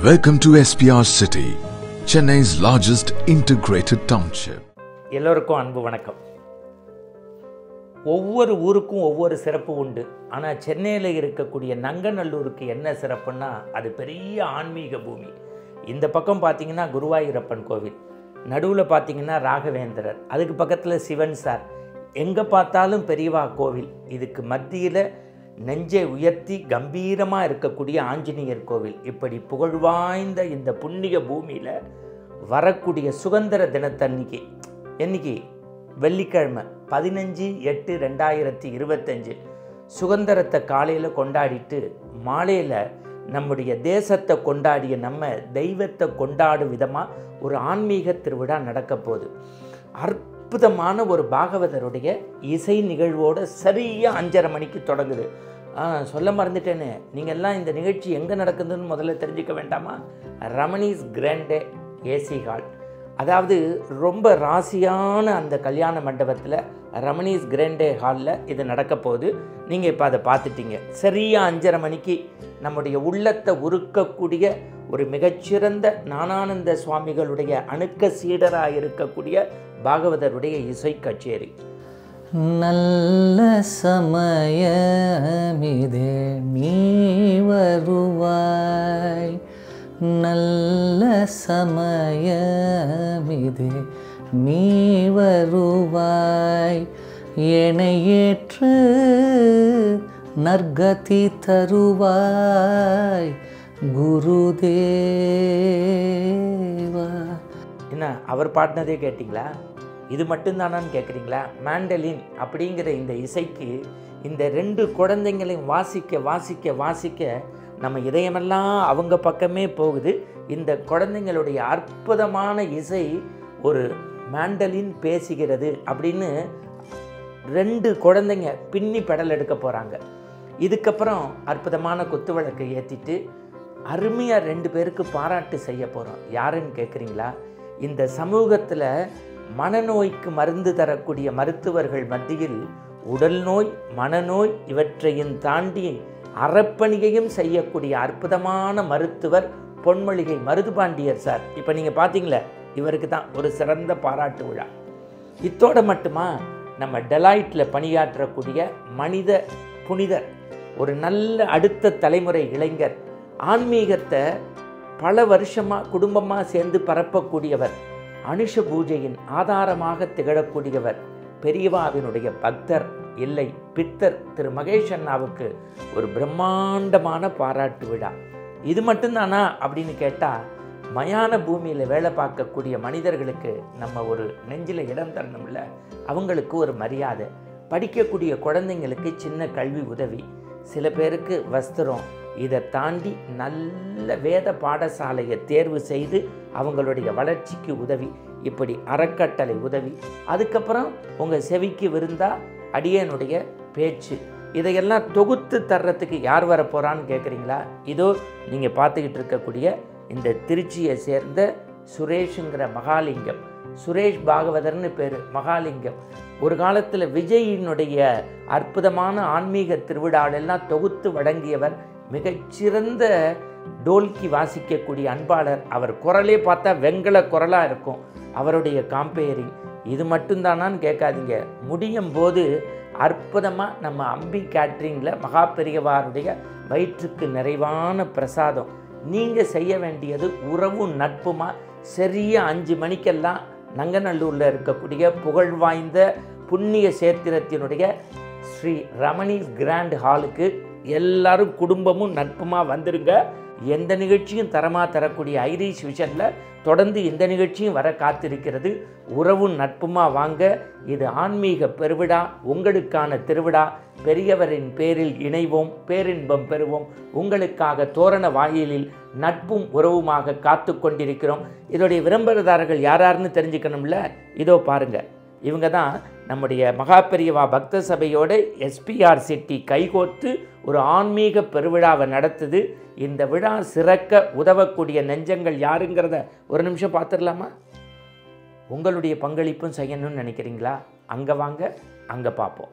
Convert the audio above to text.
Welcome to SPR City, Chennai's largest integrated township. எல்லோருக்கும் அன்பு வணக்கம். ஒவ்வொரு ஊருக்கும் ஒவ்வொரு சிறப்பு உண்டு. ஆனால் சென்னையில் இருக்கக்கூடிய நங்கநல்லூருக்கு என்ன சிறப்புன்னா அது பெரிய ஆன்மீக பூமி. இந்த பக்கம் பார்த்தீங்கன்னா குருவாயூரப்பன் கோவில், நடுவில் பார்த்தீங்கன்னா ராகவேந்திரர், அதுக்கு பக்கத்தில் சிவன் சார், எங்கே பார்த்தாலும் பெரியவா கோவில், இதுக்கு மத்தியில் நெஞ்சை உயர்த்தி கம்பீரமாக இருக்கக்கூடிய ஆஞ்சநேயர் கோவில். இப்படி புகழ்வாய்ந்த இந்த புண்ணிய பூமியில் வரக்கூடிய சுதந்திர தினத்தன்னைக்கு, என்னைக்கு வெள்ளிக்கிழமை 15/8/2025 சுதந்திரத்தை காலையில் கொண்டாடிட்டு மாலையில் நம்முடைய தேசத்தை கொண்டாடிய நம்ம தெய்வத்தை கொண்டாடும் விதமாக ஒரு ஆன்மீக திருவிழா நடக்க போகுது. அற்புதமான ஒரு பாகவதருடைய இசை நிகழ்வோடு சரியாக 5:30 மணிக்கு தொடங்குது. சொல்ல மறந்துட்டேன்னு, நீங்கள் எல்லாம் இந்த நிகழ்ச்சி எங்கே நடக்குதுன்னு முதல்ல தெரிஞ்சுக்க வேண்டாமா? ரமணீஸ் கிராண்டே ஏசி ஹால், அதாவது ரொம்ப ராசியான அந்த கல்யாண மண்டபத்தில் ரமணீஸ் கிராண்டே ஹாலில் இது நடக்க போகுது. நீங்கள் இப்போ அதை பார்த்துட்டீங்க. சரியாக 5:30 மணிக்கு நம்முடைய உள்ளத்தை உருக்கக்கூடிய ஒரு மிகச்சிறந்த ஞானானந்த சுவாமிகளுடைய அணுக்க சீடராக இருக்கக்கூடிய பாகவதருடைய இசை கச்சேரி. நல்ல சமயமிதே நீ வருவாய், நல்ல சமயமிதே நீ வருவாய், என்னை ஏற்று நற்கதி தருவாய் குருதேவா. என்ன அவர் பாடினதே கேட்டிங்களா? இது மட்டும்தானான்னு கேட்குறீங்களா? மேண்டலின் அப்படிங்கிற இந்த இசைக்கு இந்த 2 குழந்தைங்களையும் வாசிக்க வாசிக்க வாசிக்க நம்ம இதயமெல்லாம் அவங்க பக்கமே போகுது. இந்த குழந்தைங்களுடைய அற்புதமான இசை ஒரு மேண்டலின் பேசுகிறது அப்படின்னு 2 குழந்தைங்க பின்னி பெடல் எடுக்க போகிறாங்க. இதுக்கப்புறம் அற்புதமான குத்துவிளக்கை ஏற்றிட்டு அருமையாக 2 பேருக்கு பாராட்டு செய்ய போகிறோம். யாருன்னு கேட்குறீங்களா? இந்த சமூகத்தில் மனநோய்க்கு மருந்து தரக்கூடிய மருத்துவர்கள் மத்தியில் உடல் நோய், மனநோய் இவற்றையும் தாண்டி அறப்பணியையும் செய்யக்கூடிய அற்புதமான மருத்துவர் பொன்மளிகை மருதுபாண்டியர் சார். இப்போ நீங்கள் பார்த்தீங்களே, இவருக்கு தான் ஒரு சிறந்த பாராட்டு விழா. இத்தோடு மட்டுமா, நம்ம டெலாய்ட்டில் பணியாற்றக்கூடிய மனித புனிதர், ஒரு நல்ல அடுத்த தலைமுறை இளைஞர், ஆன்மீகத்தை பல வருஷமாக குடும்பமாக சேர்ந்து பரப்பக்கூடியவர், அனுஷ பூஜையின் ஆதாரமாக திகழக்கூடியவர், பெரியவாவினுடைய பக்தர் இல்லை பித்தர் திரு மகேஷ் அண்ணாவுக்கு ஒரு பிரம்மாண்டமான பாராட்டு விழா. இது மட்டும்தானா அப்படின்னு கேட்டால், மயான பூமியில் வேலை பார்க்கக்கூடிய மனிதர்களுக்கு நம்ம ஒரு நெஞ்சில் இடம் தரணும்ல, அவங்களுக்கு ஒரு மரியாதை, படிக்கக்கூடிய குழந்தைங்களுக்கு சின்ன கல்வி உதவி, சில பேருக்கு வஸ்திரம், இதை தாண்டி நல்ல வேத பாடசாலையை தேர்வு செய்து அவங்களுடைய வளர்ச்சிக்கு உதவி, இப்படி அறக்கட்டளை உதவி, அதுக்கப்புறம் உங்கள் செவிக்கு விருந்தா அடியனுடைய பேச்சு, இதையெல்லாம் தொகுத்து தர்றதுக்கு யார் வர போகிறான்னு கேட்குறீங்களா? இதோ நீங்கள் பார்த்துக்கிட்டு இருக்கக்கூடிய இந்த திருச்சியை சேர்ந்த சுரேஷுங்கிற மகாலிங்கம், சுரேஷ் பாகவதர்னு பேர், மகாலிங்கம். ஒரு காலத்தில் விஜயினுடைய அற்புதமான ஆன்மீக திருவிழாவெல்லாம் தொகுத்து வழங்கியவர், மிகச்சிறந்த டோல்கி வாசிக்கக்கூடிய அன்பாளர். அவர் குரலே பார்த்தா வெங்கல குரலாக இருக்கும். அவருடைய காம்பேரிங் இது மட்டும்தானான்னு கேட்காதீங்க. முடியும் போது அற்புதமாக நம்ம அம்பி கேட்ரிங்கில் மகா பெரியவாருடைய வயிற்றுக்கு நிறைவான பிரசாதம். நீங்கள் செய்ய வேண்டியது உறவும் நட்புமா சரியாக 5 மணிக்கெல்லாம் நங்கநல்லூரில் இருக்கக்கூடிய புகழ் வாய்ந்த புண்ணிய சேத்திரத்தினுடைய ஸ்ரீ ரமணீஸ் கிராண்ட் ஹாலுக்கு எல்லாரும் குடும்பமும் நட்புமா வந்துருங்க. எந்த நிகழ்ச்சியும் தரமாக தரக்கூடிய ஐரிஷ் விஷனில் தொடர்ந்து இந்த நிகழ்ச்சியும் வர காத்திருக்கிறது. உறவும் நட்புமா வாங்க. இது ஆன்மீக பெருவிழா, உங்களுக்கான திருவிழா. பெரியவரின் பேரில் இணைவோம், பேரின்பம் பெறுவோம். உங்களுக்காக தோரண வாயிலில் நட்பும் உறவுமாக காத்து கொண்டிருக்கிறோம். இதோடைய விளம்பரதாரர்கள் யாராருன்னு தெரிஞ்சுக்கணும்ல, இதோ பாருங்கள். இவங்க தான் நம்முடைய மகா பெரியவா பக்த சபையோட SPR சிட்டி கைகோர்த்து ஒரு ஆன்மீக பெருவிழாவை நடத்துது. இந்த விழா சிறக்க உதவக்கூடிய நெஞ்சங்கள் யாருங்கிறத ஒரு நிமிஷம் பார்த்துடலாமா? உங்களுடைய பங்களிப்பும் செய்யணும்னு நினைக்கிறீங்களா? அங்கே வாங்க, அங்கே பார்ப்போம்.